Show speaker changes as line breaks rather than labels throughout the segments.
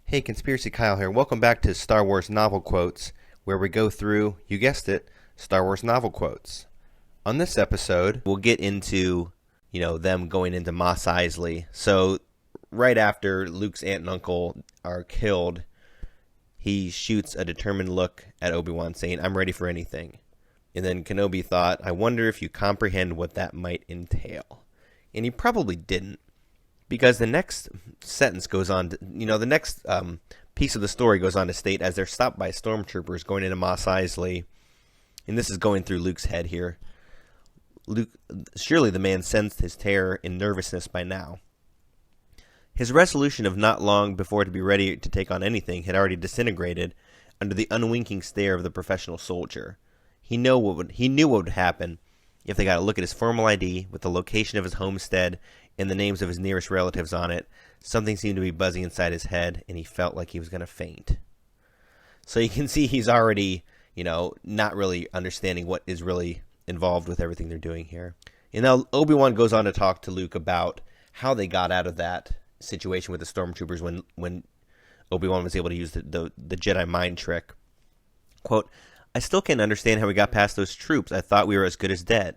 Hey, Conspiracy Kyle here. Welcome back to Star Wars Novel Quotes, where we go through, you guessed it, Star Wars novel quotes. On this episode, we'll get into, them going into Mos Eisley. So, right after Luke's aunt and uncle are killed, he shoots a determined look at Obi-Wan saying, "I'm ready for anything." And then Kenobi thought, "I wonder if you comprehend what that might entail." And he probably didn't. Because the next sentence goes on, the next piece of the story goes on to state, as they're stopped by stormtroopers going into Mos Eisley, and this is going through Luke's head here. Luke, surely the man sensed his terror and nervousness by now. His resolution of not long before to be ready to take on anything had already disintegrated under the unwinking stare of the professional soldier. He knew what would happen if they got a look at his formal ID with the location of his homestead and the names of his nearest relatives on it. Something seemed to be buzzing inside his head, and he felt like he was going to faint. So you can see he's already, not really understanding what is really involved with everything they're doing here. And now Obi-Wan goes on to talk to Luke about how they got out of that situation with the stormtroopers when Obi-Wan was able to use the Jedi mind trick. Quote, "I still can't understand how we got past those troops. I thought we were as good as dead.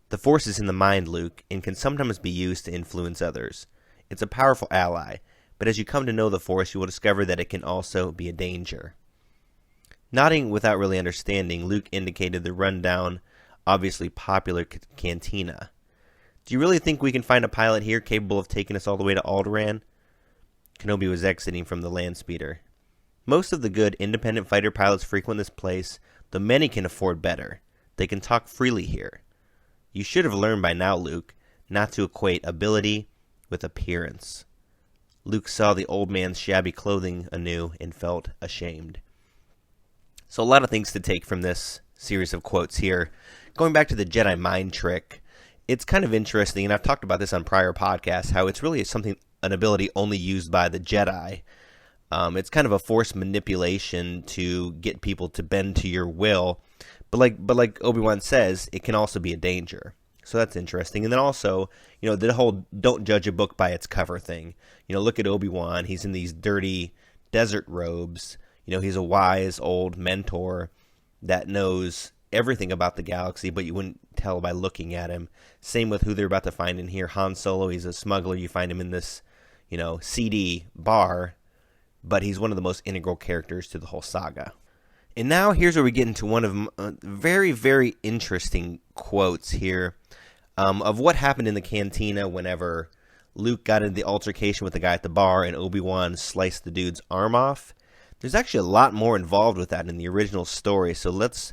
The Force is in the mind, Luke, and can sometimes be used to influence others. It's a powerful ally, but as you come to know the Force, you will discover that it can also be a danger." Nodding without really understanding, Luke indicated the rundown, obviously popular cantina. "Do you really think we can find a pilot here capable of taking us all the way to Alderaan?" Kenobi was exiting from the land speeder. "Most of the good independent fighter pilots frequent this place, though many can afford better. They can talk freely here. You should have learned by now, Luke, not to equate ability with appearance." Luke saw the old man's shabby clothing anew and felt ashamed. So a lot of things to take from this series of quotes here. Going back to the Jedi mind trick, it's kind of interesting, and I've talked about this on prior podcasts, how it's really an ability only used by the Jedi. It's kind of a force manipulation to get people to bend to your will. But like Obi-Wan says, it can also be a danger. So that's interesting. And then also, the whole don't judge a book by its cover thing. Look at Obi-Wan. He's in these dirty desert robes. He's a wise old mentor that knows everything about the galaxy, but you wouldn't tell by looking at him. Same with who they're about to find in here. Han Solo, he's a smuggler. You find him in this, seedy bar, but he's one of the most integral characters to the whole saga. And now here's where we get into one of very, very interesting quotes here of what happened in the cantina whenever Luke got into the altercation with the guy at the bar and Obi-Wan sliced the dude's arm off. There's actually a lot more involved with that in the original story, so let's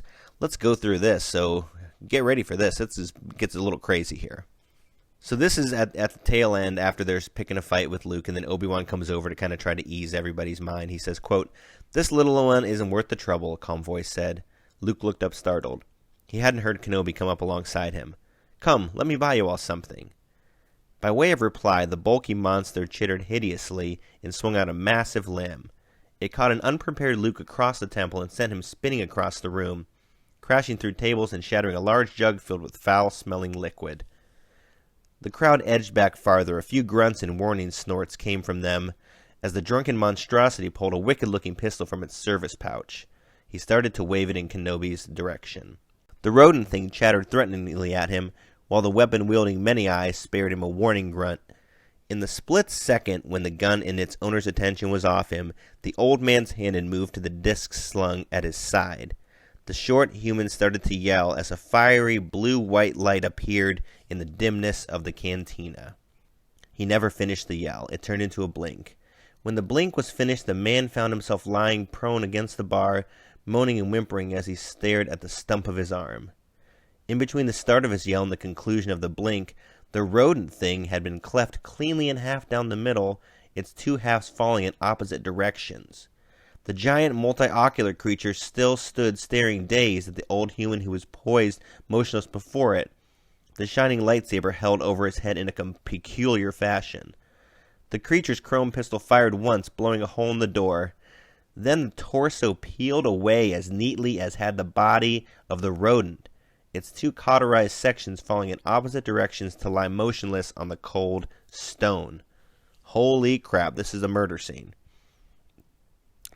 go through this. So get ready for this. It gets a little crazy here. So this is at the tail end after they're picking a fight with Luke, and then Obi-Wan comes over to kind of try to ease everybody's mind. He says, quote, "This little one isn't worth the trouble," a calm voice said. Luke looked up startled. He hadn't heard Kenobi come up alongside him. "Come, let me buy you all something." By way of reply, the bulky monster chittered hideously and swung out a massive limb. It caught an unprepared Luke across the temple and sent him spinning across the room, crashing through tables and shattering a large jug filled with foul-smelling liquid. The crowd edged back farther. A few grunts and warning snorts came from them as the drunken monstrosity pulled a wicked-looking pistol from its service pouch. He started to wave it in Kenobi's direction. The rodent thing chattered threateningly at him, while the weapon-wielding Many-Eyes spared him a warning grunt. In the split second when the gun and its owner's attention was off him, the old man's hand had moved to the disc slung at his side. The short human started to yell as a fiery blue-white light appeared in the dimness of the cantina. He never finished the yell. It turned into a blink. When the blink was finished, the man found himself lying prone against the bar, moaning and whimpering as he stared at the stump of his arm. In between the start of his yell and the conclusion of the blink, the rodent thing had been cleft cleanly in half down the middle, its two halves falling in opposite directions. The giant multi-ocular creature still stood staring dazed at the old human who was poised motionless before it, the shining lightsaber held over his head in a peculiar fashion. The creature's chrome pistol fired once, blowing a hole in the door. Then the torso peeled away as neatly as had the body of the rodent, its two cauterized sections falling in opposite directions to lie motionless on the cold stone. Holy crap, this is a murder scene.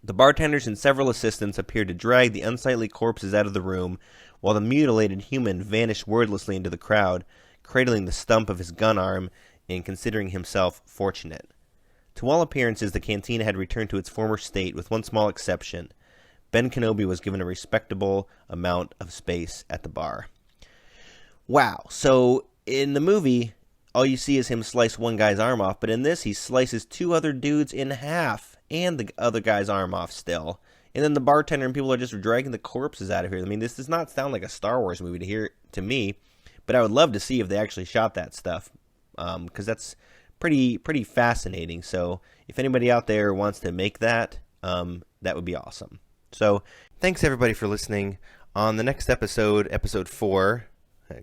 The bartenders and several assistants appeared to drag the unsightly corpses out of the room, while the mutilated human vanished wordlessly into the crowd, cradling the stump of his gun arm and considering himself fortunate. To all appearances, the cantina had returned to its former state, with one small exception. Ben Kenobi was given a respectable amount of space at the bar. Wow. So, in the movie, all you see is him slice one guy's arm off, but in this, he slices two other dudes in half, and the other guy's arm off still. And then the bartender and people are just dragging the corpses out of here. I mean, this does not sound like a Star Wars movie to me, but I would love to see if they actually shot that stuff, because that's pretty fascinating. So if anybody out there wants to make that, that would be awesome. So thanks everybody for listening. On the next episode, episode 4,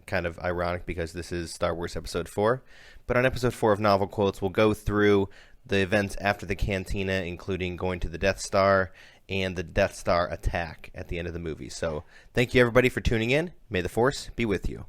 kind of ironic because this is Star Wars episode 4, but on episode 4 of Novel Quotes, we'll go through the events after the cantina, including going to the Death Star and the Death Star attack at the end of the movie. So thank you everybody for tuning in. May the Force be with you.